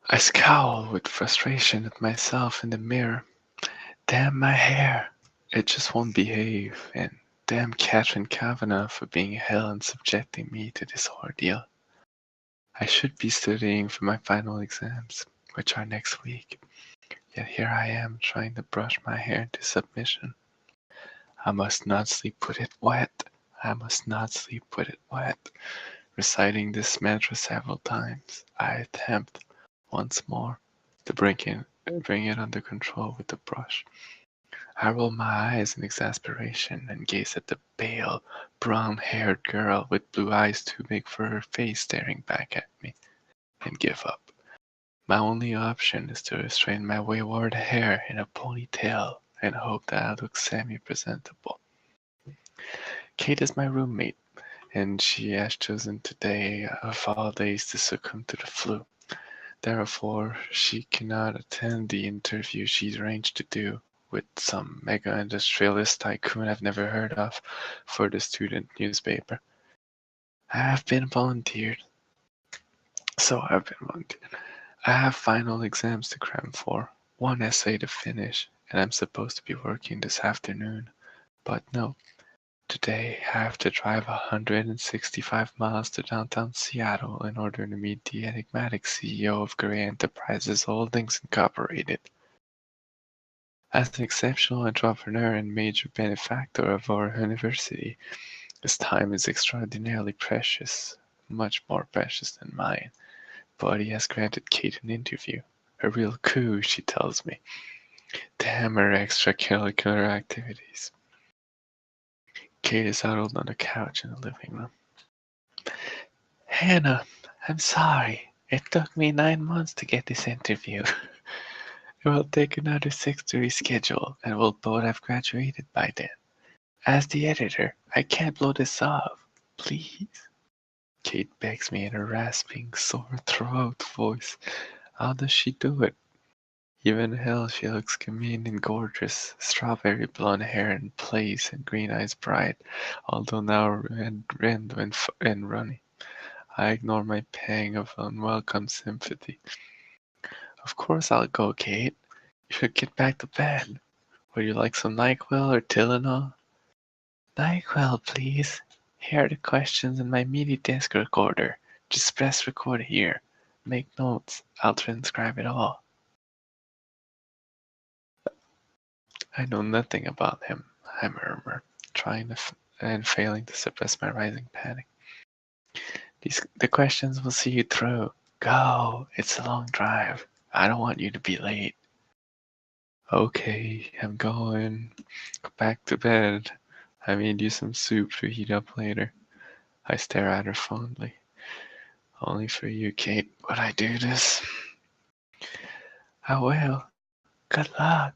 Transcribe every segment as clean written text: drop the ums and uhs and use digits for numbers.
I scowl with frustration at myself in the mirror. Damn my hair. It just won't behave, and damn Catherine Kavanagh for being hell and subjecting me to this ordeal. I should be studying for my final exams, which are next week, yet here I am trying to brush my hair into submission. I must not sleep with it wet. I must not sleep with it wet. Reciting this mantra several times, I attempt once more to bring it under control with the brush. I roll my eyes in exasperation and gaze at the pale, brown-haired girl with blue eyes too big for her face staring back at me, and give up. My only option is to restrain my wayward hair in a ponytail and hope that I look semi-presentable. Kate is my roommate, and she has chosen today of all days to succumb to the flu. Therefore, she cannot attend the interview she's arranged to do with some mega industrialist tycoon I've never heard of for the student newspaper. I have been volunteered. I have final exams to cram for, one essay to finish, and I'm supposed to be working this afternoon. But no, today I have to drive 165 miles to downtown Seattle in order to meet the enigmatic CEO of Gray Enterprises Holdings Incorporated. As an exceptional entrepreneur and major benefactor of our university, his time is extraordinarily precious, much more precious than mine. But he has granted Kate an interview. A real coup, she tells me. Damn her extracurricular activities. Kate is huddled on the couch in the living room. Hannah, I'm sorry. It took me 9 months to get this interview. It will take another 6 to reschedule, and we'll both have graduated by then. As the editor, I can't blow this off. Please? Kate begs me in a rasping, sore throat voice. How does she do it? Even hell, she looks gemein and gorgeous, strawberry blonde hair in place and green eyes bright, although now red and runny. I ignore my pang of unwelcome sympathy. Of course I'll go, Kate. You should get back to bed. Would you like some NyQuil or Tylenol? NyQuil, please. Here are the questions in my MIDI disc recorder. Just press record here. Make notes. I'll transcribe it all. I know nothing about him, I murmur, trying and failing to suppress my rising panic. The questions will see you through. Go. It's a long drive. I don't want you to be late. Okay, I'm going. Go back to bed. I made you some soup to heat up later. I stare at her fondly. Only for you, Kate, would I do this. I will. Good luck.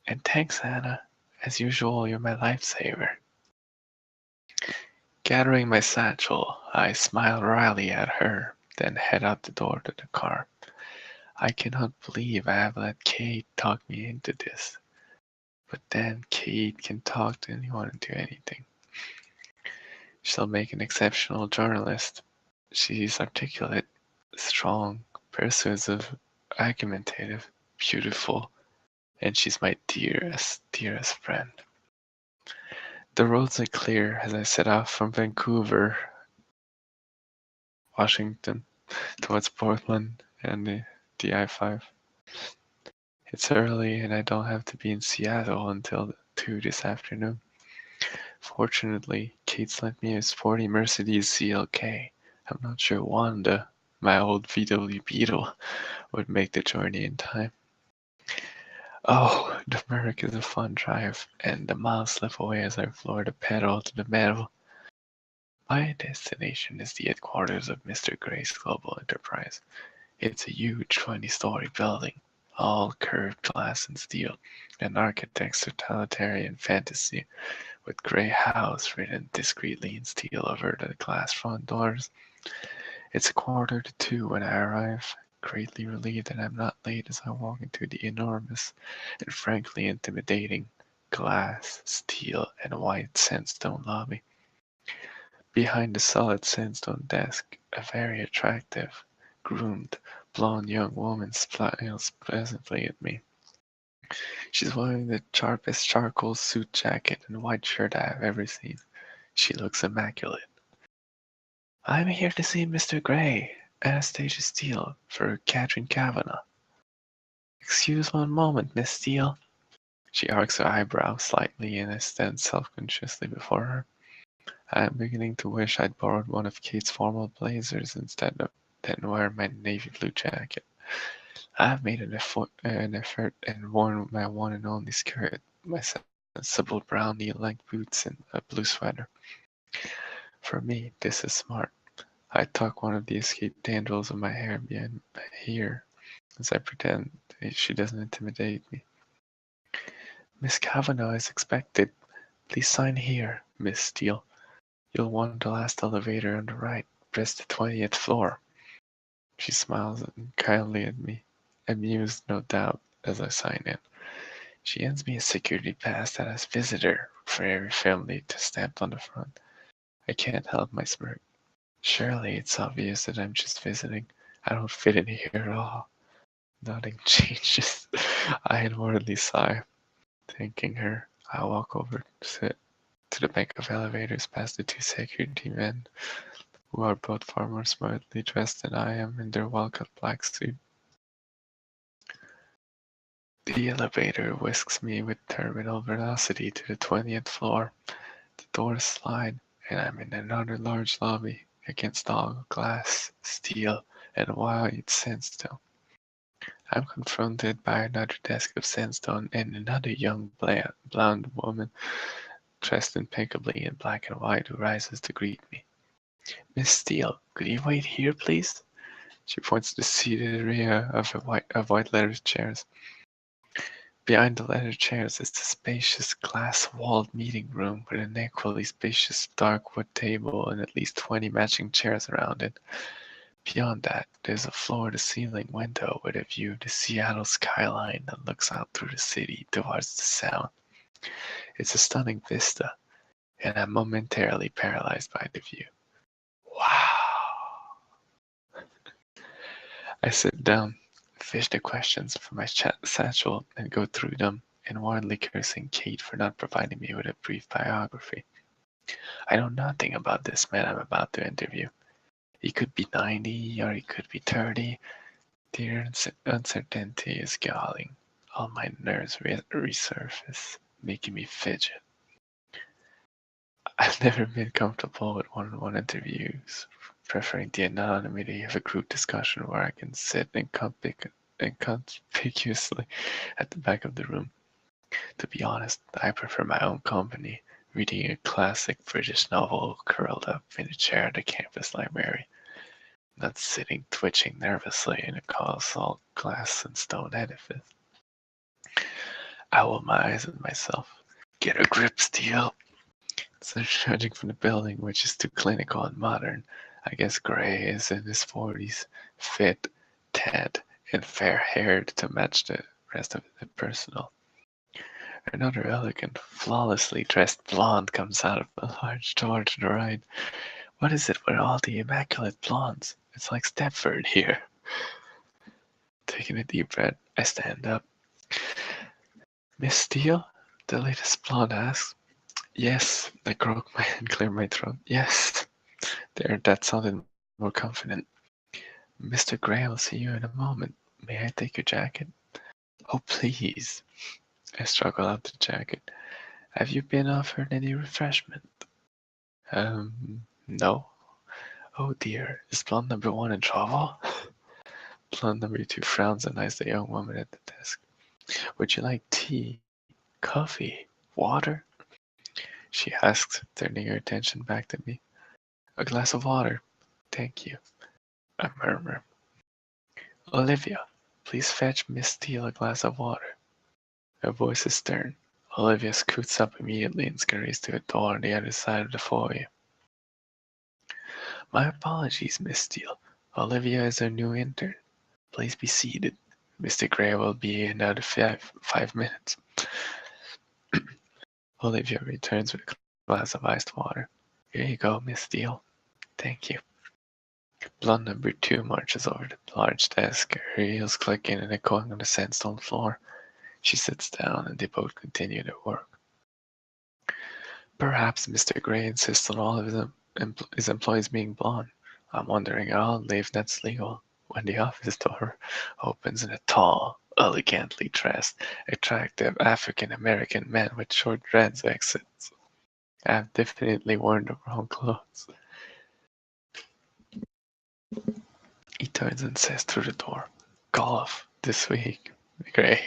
And thanks, Anna. As usual, you're my lifesaver. Gathering my satchel, I smile wryly at her, then head out the door to the car. I cannot believe I have let Kate talk me into this. But then Kate can talk to anyone into anything. She'll make an exceptional journalist. She's articulate, strong, persuasive, argumentative, beautiful, and she's my dearest, dearest friend. The roads are clear as I set off from Vancouver, Washington, towards Portland and the I-5. It's early and I don't have to be in Seattle until 2 this afternoon. Fortunately, Kate's lent me a sporty Mercedes CLK. I'm not sure Wanda, my old VW Beetle, would make the journey in time. Oh, the Merc is a fun drive, and the miles slip away as I floor the pedal to the metal. My destination is the headquarters of Mr. Gray's Global Enterprise. It's a huge 20-story building, all curved glass and steel, an architect's totalitarian fantasy, with Gray House written discreetly in steel over the glass front doors. It's 1:45 when I arrive, greatly relieved that I'm not late as I walk into the enormous and frankly intimidating glass, steel, and white sandstone lobby. Behind the solid sandstone desk, a very attractive, groomed, blonde young woman smiles pleasantly at me. She's wearing the sharpest charcoal suit jacket and white shirt I have ever seen. She looks immaculate. I'm here to see Mr. Gray, Anastasia Steele, for Catherine Kavanagh. Excuse one moment, Miss Steele. She arcs her eyebrows slightly and I stand self-consciously before her. I am beginning to wish I'd borrowed one of Kate's formal blazers instead of than wear my navy blue jacket. I have made an effort and worn my one and only skirt, my sensible brown knee-length boots, and a blue sweater. For me, this is smart. I tuck one of the escaped tendrils of my hair behind my ear as I pretend she doesn't intimidate me. Miss Kavanagh is expected. Please sign here, Miss Steele. You'll want the last elevator on the right. Press the 20th floor. She smiles kindly at me, amused no doubt, as I sign in. She hands me a security pass that has visitor for every family stamped on the front. I can't help my smirk. Surely it's obvious that I'm just visiting. I don't fit in here at all. Nothing changes. I inwardly sigh, thanking her. I walk over to the bank of elevators past the two security men, who are both far more smartly dressed than I am in their well-cut black suit. The elevator whisks me with terminal velocity to the 20th floor. The doors slide, and I'm in another large lobby against all glass, steel, and white sandstone. I'm confronted by another desk of sandstone and another young blonde woman dressed impeccably in black and white who rises to greet me. Miss Steele, could you wait here, please? She points to the seated area of white leather chairs. Behind the leather chairs is the spacious glass-walled meeting room with an equally spacious dark wood table and at least 20 matching chairs around it. Beyond that, there's a floor-to-ceiling window with a view of the Seattle skyline that looks out through the city towards the sound. It's a stunning vista, and I'm momentarily paralyzed by the view. Wow! I sit down, fish the questions from my satchel, and go through them, inwardly cursing Kate for not providing me with a brief biography. I know nothing about this man I'm about to interview. He could be 90 or he could be 30. The uncertainty is galling. All my nerves resurface, making me fidget. I've never been comfortable with one-on-one interviews, preferring the anonymity of a group discussion where I can sit inconspicuously at the back of the room. To be honest, I prefer my own company, reading a classic British novel curled up in a chair at the campus library, not sitting twitching nervously in a colossal glass and stone edifice. I roll my eyes at myself. Get a grip, Steele. So judging from the building, which is too clinical and modern, I guess Gray is in his 40s, fit, tan, and fair-haired to match the rest of the personal. Another elegant, flawlessly dressed blonde comes out of a large door to the right. What is it with all the immaculate blondes? It's like Stepford here. Taking a deep breath, I stand up. Miss Steele? The latest blonde asks. Yes, I croak and clear my throat. Yes. There, that sounded more confident. Mr. Gray will see you in a moment. May I take your jacket? Oh, please. I struggle out the jacket. Have you been offered any refreshment? No. Oh dear, is blonde number one in trouble? Blonde number two frowns and eyes the young woman at the desk. Would you like tea, coffee, water? She asks, turning her attention back to me. A glass of water. Thank you. I murmur. Olivia, please fetch Miss Steele a glass of water. Her voice is stern. Olivia scoots up immediately and scurries to a door on the other side of the foyer. My apologies, Miss Steele. Olivia is our new intern. Please be seated. Mr. Gray will be in another five minutes. Olivia returns with a glass of iced water. Here you go, Miss Steele. Thank you. Blonde number 2 marches over to the large desk, her heels clicking and echoing on the sandstone floor. She sits down and they both continue their work. Perhaps Mr. Gray insists on all of his employees being blonde. I'm wondering oddly if that's legal. When the office door opens and a tall, elegantly dressed, attractive African American man with short dreads exits. I've definitely worn the wrong clothes. He turns and says through the door, "Golf this week, Gray."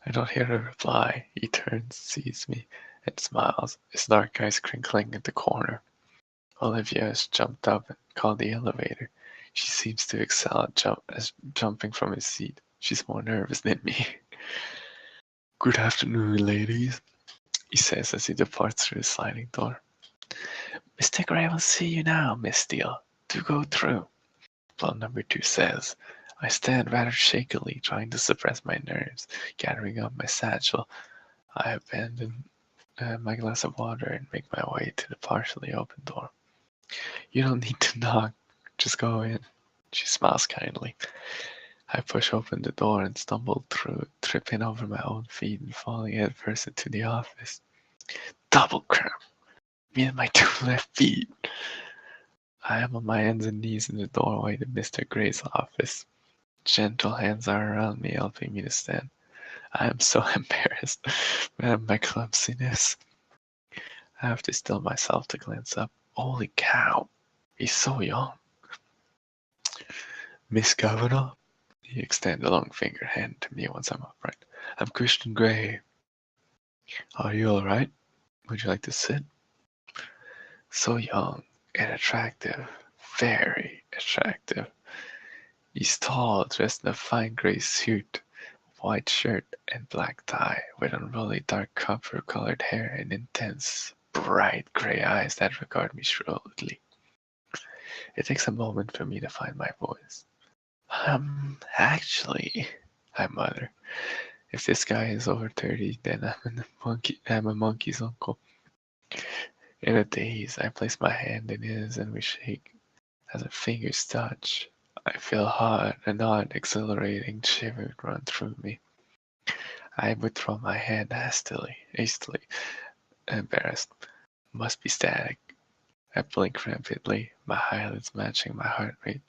I don't hear a reply. He turns, sees me, and smiles, his dark eyes crinkling at the corner. Olivia has jumped up and called the elevator. She seems to excel at jumping from his seat. She's more nervous than me. "Good afternoon, ladies," he says as he departs through the sliding door. "Mr. Gray will see you now, Miss Steele. Do go through," Blonde number 2 says. I stand rather shakily, trying to suppress my nerves, gathering up my satchel. I abandon my glass of water and make my way to the partially open door. "You don't need to knock. Just go in." She smiles kindly. I push open the door and stumble through, tripping over my own feet and falling headfirst into the office. Double crap! Me and my 2 left feet. I am on my hands and knees in the doorway to Mr. Gray's office. Gentle hands are around me, helping me to stand. I am so embarrassed by my clumsiness. I have to still myself to glance up. Holy cow! He's so young. "Miss Kavanagh?" He extended a long finger hand to me once I'm upright. "I'm Christian Grey. Are you all right? Would you like to sit?" So young and attractive. Very attractive. He's tall, dressed in a fine gray suit, white shirt, and black tie, with unruly dark copper-colored hair and intense, bright gray eyes that regard me shrewdly. It takes a moment for me to find my voice. Actually," I mutter, "if this guy is over 30, then I'm a monkey's uncle." In a daze, I place my hand in his and we shake. As our fingers touch, I feel hot, an odd, exhilarating shiver run through me. I withdraw my hand hastily, embarrassed. Must be static. I blink rapidly, my eyelids matching my heart rate.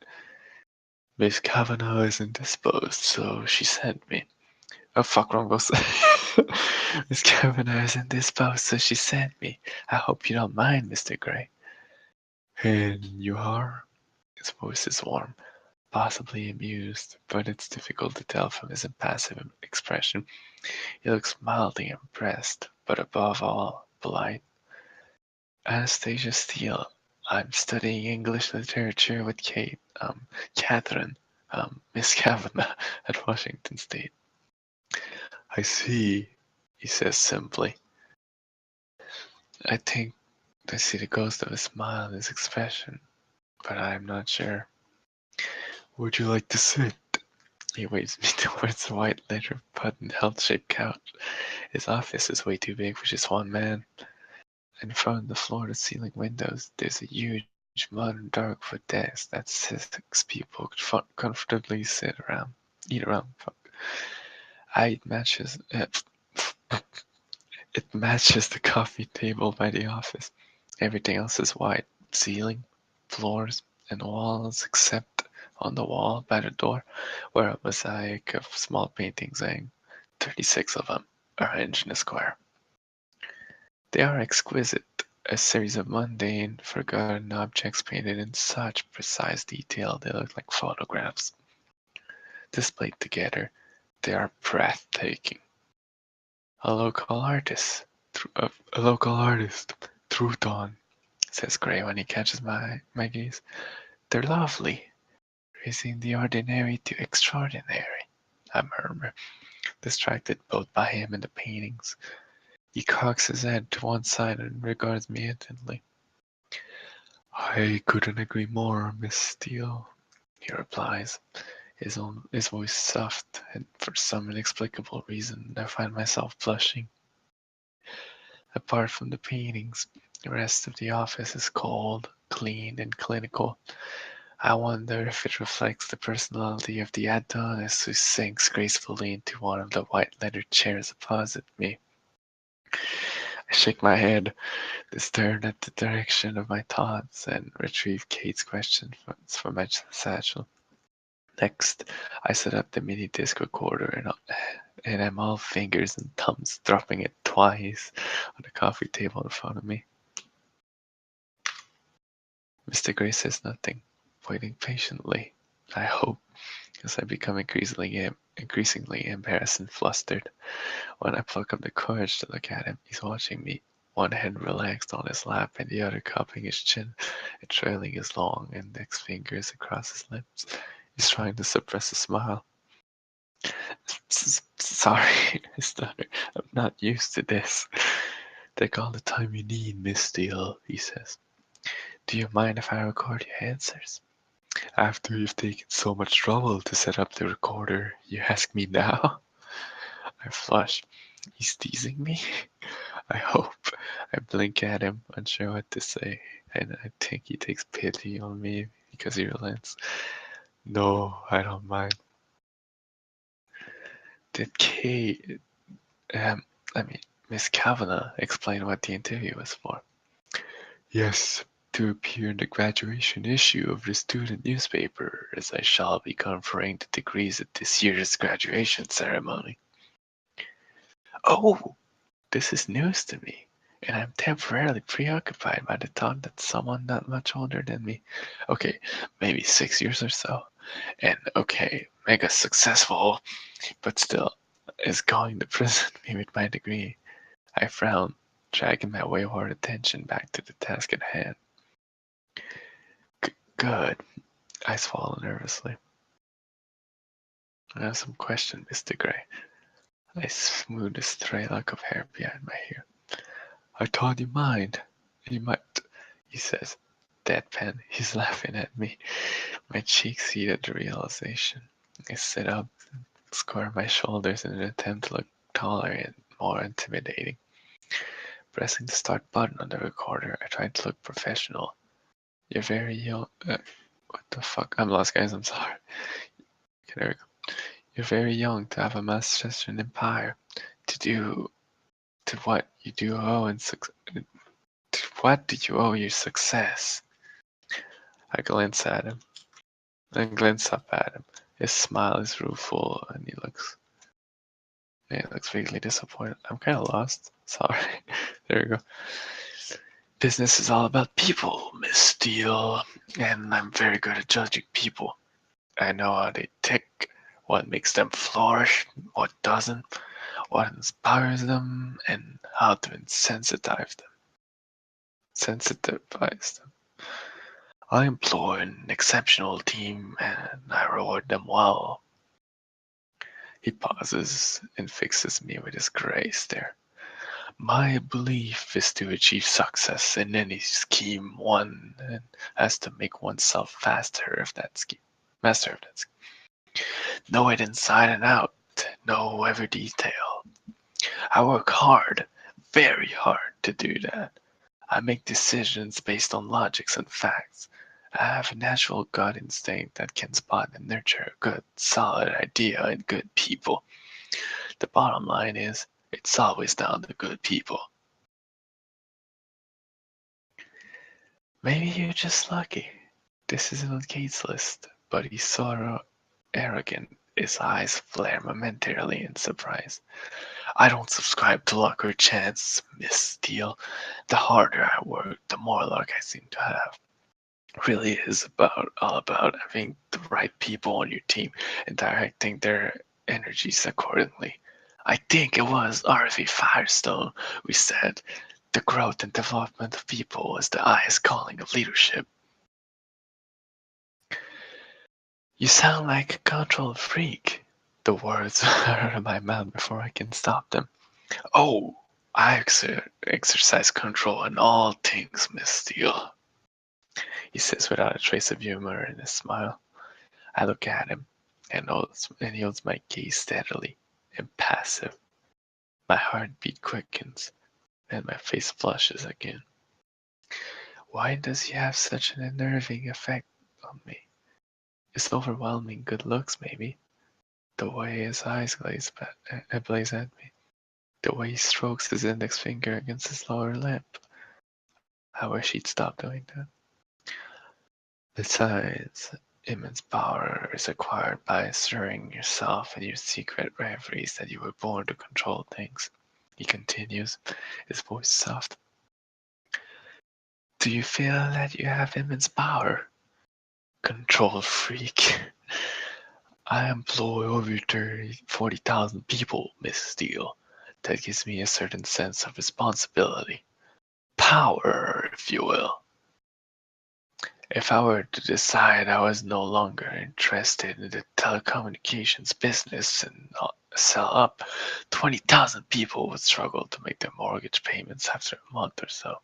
"Miss Kavanagh isn't disposed, so she sent me." Oh fuck, wrong boss. "Miss Kavanagh isn't disposed, so she sent me. I hope you don't mind, Mr. Gray." "And you are?" His voice is warm, possibly amused, but it's difficult to tell from his impassive expression. He looks mildly impressed, but above all, polite. "Anastasia Steele. I'm studying English literature with Catherine, Miss Kavanagh at Washington State." "I see," he says simply. I think I see the ghost of a smile in his expression, but I am not sure. "Would you like to sit?" He waves me towards the white leather button health-shaped couch. His office is way too big for just one man. In front of the floor-to-ceiling windows, there's a huge modern dark-wood desk that 6 people could comfortably eat around. It matches it matches the coffee table by the office. Everything else is white: ceiling, floors, and walls, except on the wall by the door, where a mosaic of small paintings hang. 36 of them, arranged in a square. They are exquisite, a series of mundane, forgotten objects painted in such precise detail they look like photographs. Displayed together, they are breathtaking. A local artist, through dawn," says Gray when he catches my gaze. "They're lovely, raising the ordinary to extraordinary," I murmur, distracted both by him and the paintings. He cocks his head to one side and regards me intently. "I couldn't agree more, Miss Steele," he replies, his voice soft, and for some inexplicable reason I find myself blushing. Apart from the paintings, the rest of the office is cold, clean, and clinical. I wonder if it reflects the personality of the Adonis who sinks gracefully into one of the white leather chairs opposite me. I shake my head, discern at the direction of my thoughts, and retrieve Kate's question from my satchel. Next, I set up the mini disc recorder and I'm all fingers and thumbs, dropping it twice on the coffee table in front of me. Mr. Gray says nothing, waiting patiently. I hope, as I become increasingly embarrassed and flustered. When I pluck up the courage to look at him, he's watching me, one hand relaxed on his lap and the other cupping his chin and trailing his long index fingers across his lips. He's trying to suppress a smile. Sorry, I stutter. I'm not used to this. Take all the time you need, Miss Steele, he says. Do you mind if I record your answers? After you've taken so much trouble to set up the recorder, you ask me now? I flush. He's teasing me? I hope. I blink at him, unsure what to say, and I think he takes pity on me because he relents. No, I don't mind. Did Kate, um, I mean, Miss Kavanagh explain what the interview was for? Yes, to appear in the graduation issue of the student newspaper, as I shall be conferring the degrees at this year's graduation ceremony. Oh, this is news to me, and I'm temporarily preoccupied by the thought that someone not much older than me, okay, maybe 6 years or so, and okay, mega successful, but still, is going to present me with my degree. I frown, dragging my wayward attention back to the task at hand. Good, I swallow nervously. I have some question, Mr. Gray. I smooth a stray lock of hair behind my ear. I thought you might. You might, he says, deadpan. He's laughing at me. My cheeks heat at the realization. I sit up, square my shoulders in an attempt to look taller and more intimidating. Pressing the start button on the recorder, I try to look professional. You're very young. What the fuck? I'm lost, guys. I'm sorry. Okay, there we go. You're very young to have a master's in empire. To what you do owe and to what do you owe your success? I glance at him. I glance up at him. His smile is rueful, and he looks vaguely disappointed. I'm kind of lost. Sorry. There we go. Business is all about people, Miss Steele, and I'm very good at judging people. I know how they tick, what makes them flourish, what doesn't, what inspires them, and how to sensitize them. I employ an exceptional team and I reward them well. He pauses and fixes me with his gray stare. My belief is to achieve success in any scheme one has to make oneself master of that scheme. Know it inside and out, know every detail. I work hard, very hard to do that. I make decisions based on logics and facts. I have a natural gut instinct that can spot and nurture a good, solid idea and good people. The bottom line is, it's always down to good people. Maybe you're just lucky. This isn't on Kate's list, but he's so arrogant, his eyes flare momentarily in surprise. I don't subscribe to luck or chance, Miss Steele. The harder I work, the more luck I seem to have. Really is all about having the right people on your team and directing their energies accordingly. I think it was R.V. Firestone who said the growth and development of people is the highest calling of leadership. You sound like a control freak. The words are out of my mouth before I can stop them. Oh, I exercise control in all things, Miss Steele, he says without a trace of humor in his smile. I look at him and he holds my gaze steadily, impassive. My heartbeat quickens and my face flushes again. Why does he have such an unnerving effect on me? His overwhelming good looks, maybe. The way his eyes blaze at me. The way he strokes his index finger against his lower lip. I wish he'd stop doing that. Besides, immense power is acquired by assuring yourself in your secret reveries that you were born to control things. He continues, his voice soft. Do you feel that you have immense power? Control freak. I employ over 40,000 people, Miss Steele. That gives me a certain sense of responsibility. Power, if you will. If I were to decide I was no longer interested in the telecommunications business and sell up, 20,000 people would struggle to make their mortgage payments after a month or so.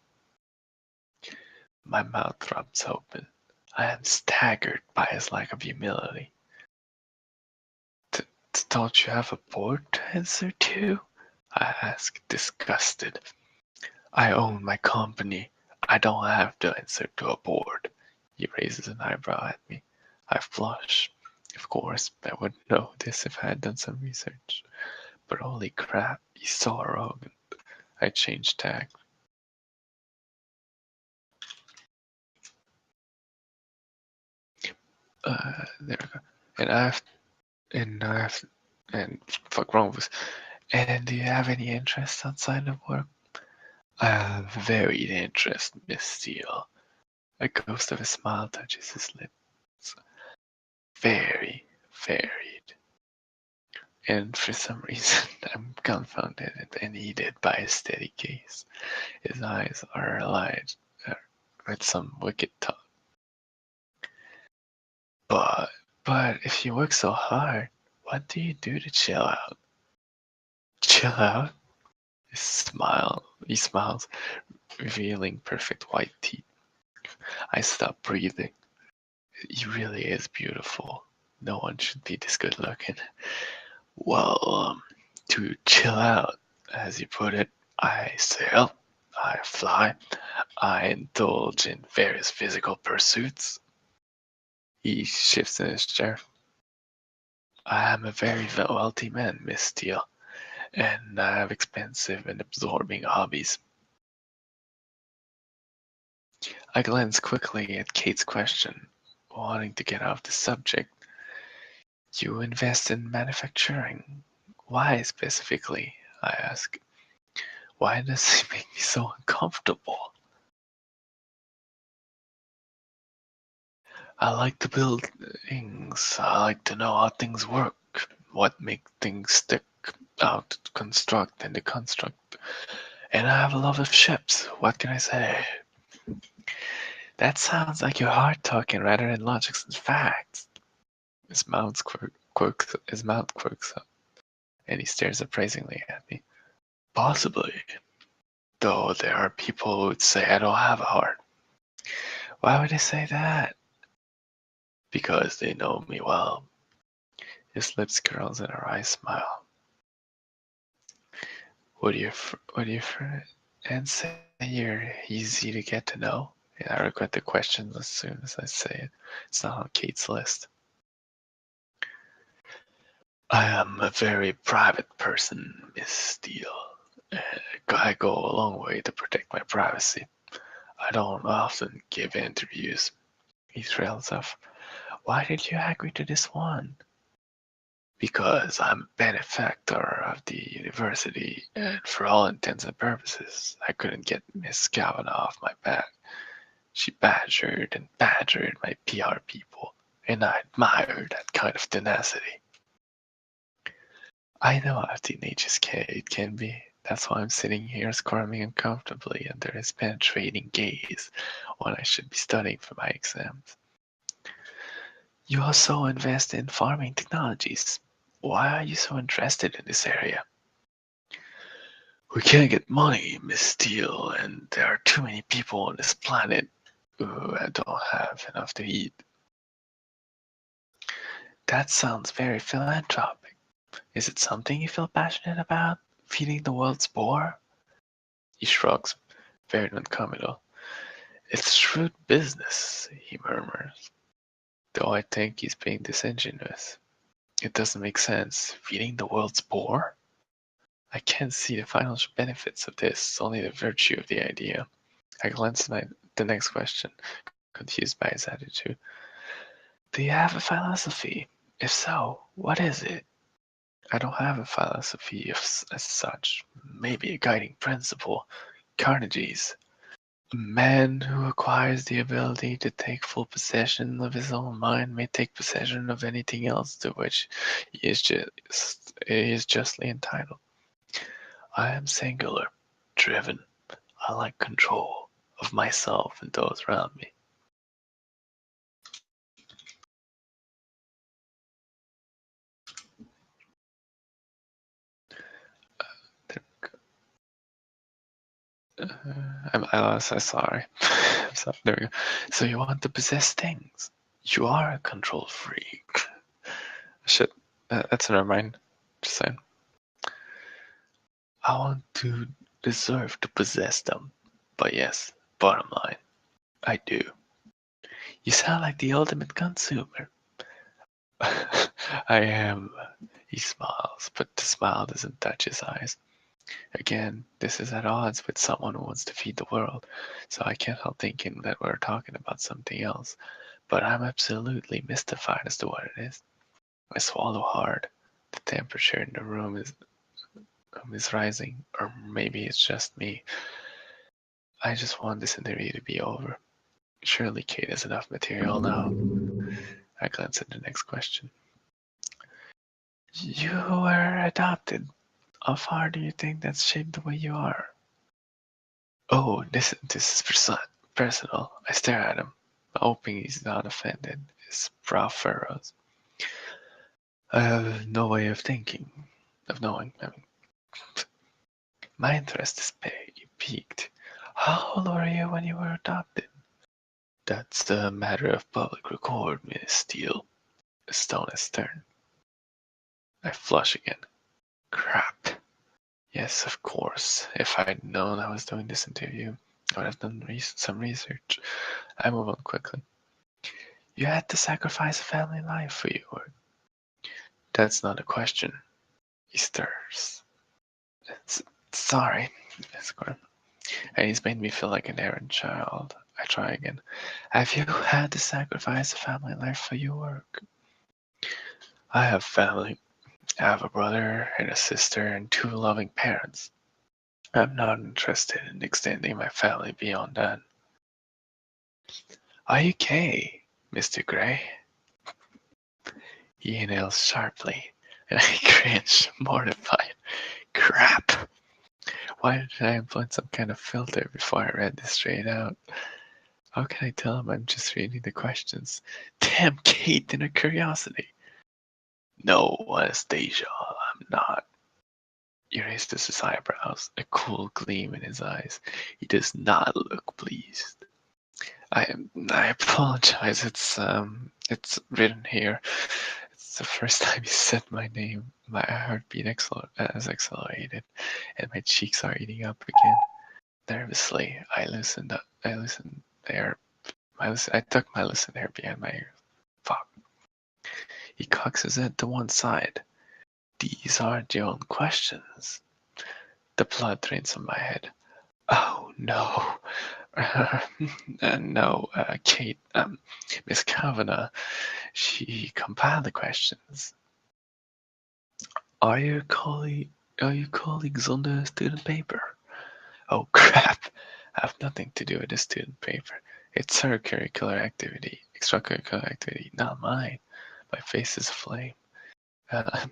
My mouth drops open. I am staggered by his lack of humility. Don't you have a board to answer to? I ask, disgusted. I own my company. I don't have to answer to a board. He raises an eyebrow at me. I flush. Of course, I would know this if I had done some research. But holy crap, he's so arrogant. I change tack. There we go. And fuck wrong with. And do you have any interest outside of work? I have varied interest, Miss Steele. A ghost of a smile touches his lips. Very varied. And for some reason, I'm confounded and heated by his steady gaze. His eyes are alight with some wicked thought. But if you work so hard, what do you do to chill out? Chill out? He smiles, revealing perfect white teeth. I stop breathing. He really is beautiful. No one should be this good looking. Well, to chill out, as you put it, I sail, I fly, I indulge in various physical pursuits. He shifts in his chair. I am a very wealthy man, Miss Steele, and I have expensive and absorbing hobbies. I glance quickly at Kate's question, wanting to get off the subject. You invest in manufacturing. Why specifically? I ask. Why does it make me so uncomfortable? I like to build things. I like to know how things work, what makes things stick, how to construct and deconstruct. And I have a love of ships. What can I say? That sounds like your heart talking rather than logics and facts. His mouth quirks up, and he stares appraisingly at me. Possibly. Though there are people who would say I don't have a heart. Why would they say that? Because they know me well. His lips curls in a wry smile. Would your friend say you're easy to get to know? And I regret the question as soon as I say it. It's not on Kate's list. I am a very private person, Miss Steele. I go a long way to protect my privacy. I don't often give interviews. He trails off. Why did you agree to this one? Because I'm a benefactor of the university, and for all intents and purposes, I couldn't get Miss Kavanagh off my back. She badgered and badgered my PR people, and I admire that kind of tenacity. I know how teenagers it can be. That's why I'm sitting here squirming uncomfortably under his penetrating gaze when I should be studying for my exams. You also invest in farming technologies. Why are you so interested in this area? We can't get money, Miss Steele, and there are too many people on this planet who don't have enough to eat. That sounds very philanthropic. Is it something you feel passionate about? Feeding the world's poor? He shrugs, very noncommittal. It's shrewd business, he murmurs. though I think he's being disingenuous. It doesn't make sense. Feeding the world's poor? I can't see the financial benefits of this, only the virtue of the idea. I glanced at the next question, confused by his attitude. Do you have a philosophy? If so, what is it? I don't have a philosophy as such. Maybe a guiding principle. Carnegie's. A man who acquires the ability to take full possession of his own mind may take possession of anything else to which he is justly entitled. I am singular, driven. I like control of myself and those around me. I'm sorry. I'm sorry. There we go. So you want to possess things. You are a control freak. Shit. That's never mind. Just saying. I want to deserve to possess them. But yes, bottom line, I do. You sound like the ultimate consumer. I am. He smiles, but the smile doesn't touch his eyes. Again, this is at odds with someone who wants to feed the world, so I can't help thinking that we're talking about something else. But I'm absolutely mystified as to what it is. I swallow hard. The temperature in the room is rising, or maybe it's just me. I just want this interview to be over. Surely Kate has enough material now. I glance at the next question. You were adopted. How far do you think that's shaped the way you are? Oh, this is personal. I stare at him, hoping he's not offended. His brow furrows. I have no way of knowing. I mean, my interest is piqued. How old were you when you were adopted? That's a matter of public record, Miss Steele. The stone is turned. I flush again. Crap. Yes, of course. If I'd known I was doing this interview, I would have done some research. I move on quickly. You had to sacrifice a family life for your work. That's not a question. He stirs. Sorry, Wixcord. And he's made me feel like an errant child. I try again. Have you had to sacrifice a family life for your work? I have family. I have a brother and a sister and two loving parents. I'm not interested in extending my family beyond that. Are you gay, Mr. Gray? He inhales sharply, and I cringe, mortified. Crap! Why did I employ some kind of filter before I read this straight out? How can I tell him I'm just reading the questions? Damn Kate and her curiosity! No, Anastasia, I'm not. He raises his eyebrows, a cool gleam in his eyes. He does not look pleased. I apologize. It's written here. It's the first time you said my name. My heartbeat has accelerated, and my cheeks are eating up again. Nervously, I listened. I listened there. I tuck my listen there behind my ear. Fuck. He cocks his head to one side. These aren't your own questions. The blood drains from my head. Oh no. No, Kate, Miss Kavanagh, she compiled the questions. Are you colleagues on the student paper? Oh crap! I have nothing to do with the student paper. It's her extracurricular activity, not mine. My face is aflame.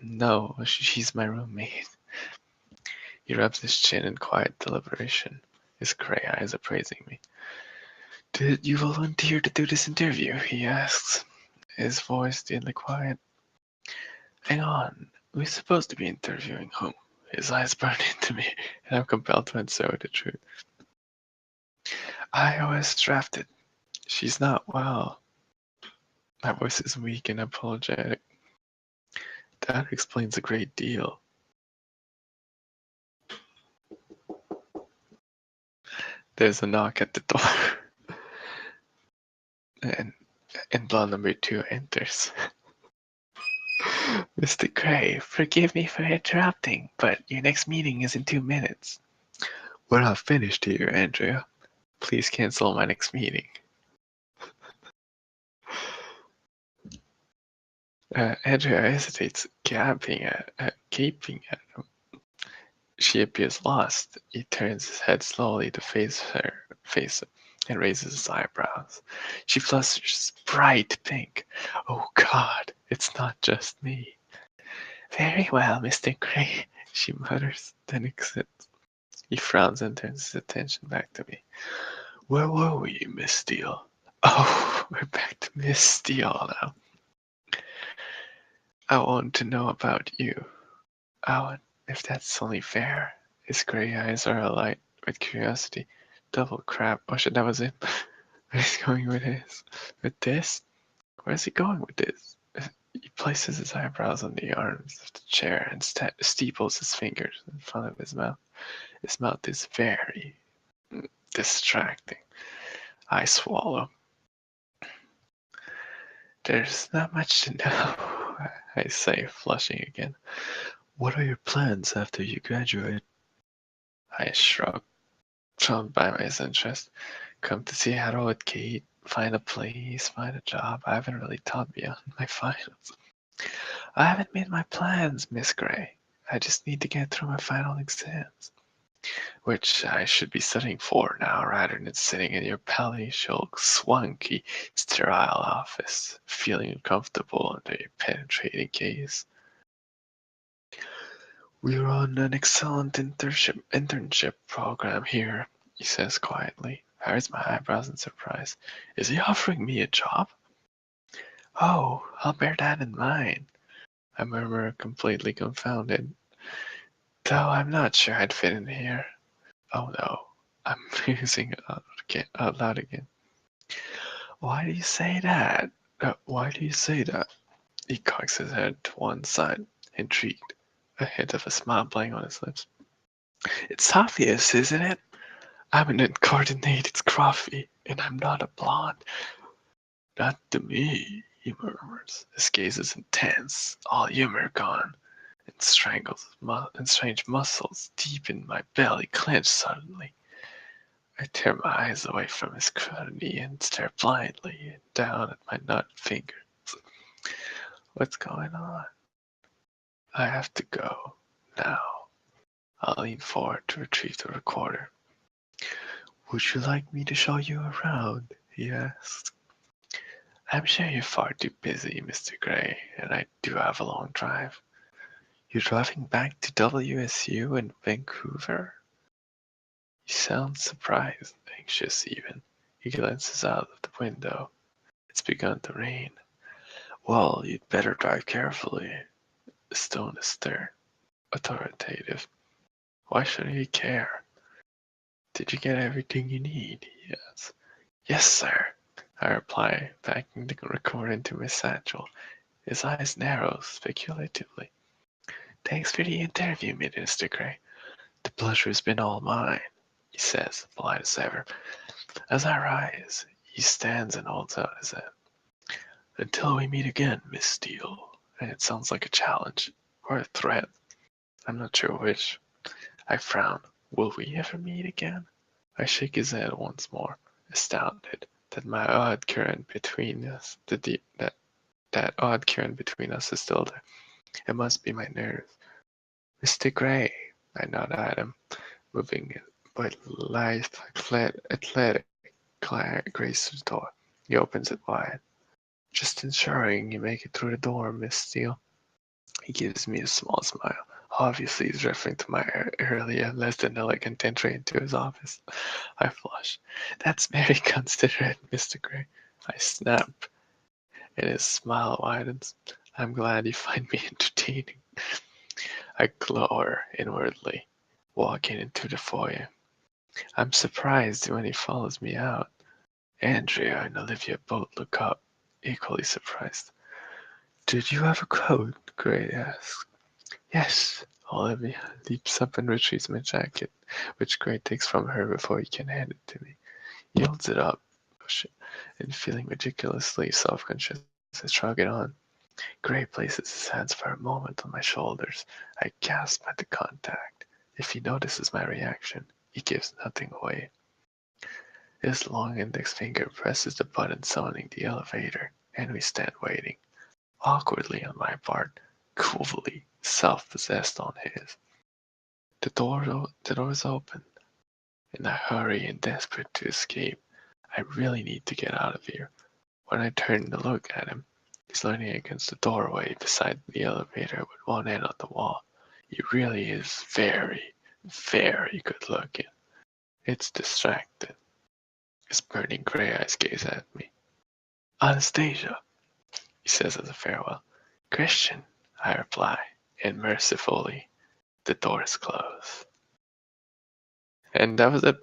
No, she's my roommate. He rubs his chin in quiet deliberation, his gray eyes appraising me. Did you volunteer to do this interview? He asks, his voice deadly quiet. Hang on, we're supposed to be interviewing whom? His eyes burn into me, and I'm compelled to answer the truth. I was drafted. She's not well. My voice is weak and apologetic. That explains a great deal. There's a knock at the door. And and blonde number 2 enters. Mr. Gray, forgive me for interrupting, but your next meeting is in 2 minutes. We're not finished here, Andrea. Please cancel my next meeting. Andrea hesitates, gaping at him. She appears lost. He turns his head slowly to face her, and raises his eyebrows. She flushes bright pink. Oh God, it's not just me. Very well, Mr. Gray, she mutters, then exits. He frowns and turns his attention back to me. Where were we, Miss Steele? Oh, we're back to Miss Steele now. I want to know about you. I want, if that's only fair. His gray eyes are alight with curiosity. Double crap. Oh shit, that was it. Where's he going with his? With this? Where's he going with this? He places his eyebrows on the arms of the chair and steeples his fingers in front of his mouth. His mouth is very distracting. I swallow. There's not much to know, I say, flushing again. What are your plans after you graduate? I shrug, drawn by my interest. Come to Seattle with Kate, find a place, find a job. I haven't really thought beyond my finals. I haven't made my plans, Miss Gray. I just need to get through my final exams, which I should be studying for now rather than sitting in your palatial, swanky, sterile office, feeling uncomfortable under your penetrating gaze. We're on an excellent internship program here, he says quietly. I raise my eyebrows in surprise. Is he offering me a job? Oh, I'll bear that in mind, I murmur, completely confounded. Though I'm not sure I'd fit in here. Oh no, I'm musing out loud again. Why do you say that? Why do you say that? He cocks his head to one side, intrigued, a hint of a smile playing on his lips. It's obvious, isn't it? I'm an uncoordinated scruffy, and I'm not a blonde. Not to me, he murmurs. His gaze is intense, all humor gone, and strange muscles deep in my belly clench suddenly. I tear my eyes away from his crudity and stare blindly down at my nut fingers. What's going on? I have to go now. I'll lean forward to retrieve the recorder. Would you like me to show you around? He asks. I'm sure you're far too busy, Mr. Gray, and I do have a long drive. You're driving back to WSU in Vancouver? He sounds surprised, anxious even. He glances out of the window. It's begun to rain. Well, you'd better drive carefully. The tone is stern, authoritative. Why should he care? Did you get everything you need? He asks. Yes, sir, I reply, packing the recorder into my satchel. His eyes narrow speculatively. Thanks for the interview, Mr. Gray. The pleasure has been all mine, he says, polite as ever. As I rise, he stands and holds out his hand. Until we meet again, Miss Steele. And it sounds like a challenge or a threat. I'm not sure which. I frown. Will we ever meet again? I shake his head once more, astounded that my odd current between us, that odd current between us is still there. It must be my nerves. Mr. Gray, I nod at him, moving with lithe, athletic grace to the door. He opens it wide. Just ensuring you make it through the door, Miss Steele. He gives me a small smile. Obviously, he's referring to my earlier, less than elegant entry into his office. I flush. That's very considerate, Mr. Gray. I snap, and his smile widens. I'm glad you find me entertaining. I glower inwardly, walking into the foyer. I'm surprised when he follows me out. Andrea and Olivia both look up, equally surprised. Did you have a coat? Gray asks. Yes. Olivia leaps up and retrieves my jacket, which Gray takes from her before he can hand it to me. He holds it up, exhaustion, and feeling ridiculously self-conscious, I shrug it on. Gray places his hands for a moment on my shoulders. I gasp at the contact. If he notices my reaction, he gives nothing away. His long index finger presses the button summoning the elevator, and we stand waiting. Awkwardly on my part, coolly self-possessed on his. The doors open, and I hurry and desperate to escape. I really need to get out of here. When I turn to look at him, he's leaning against the doorway beside the elevator with one hand on the wall. He really is very, very good looking. It's distracting. His burning gray eyes gaze at me. Anastasia, he says as a farewell. Christian, I reply, and mercifully, the doors close. And that was it.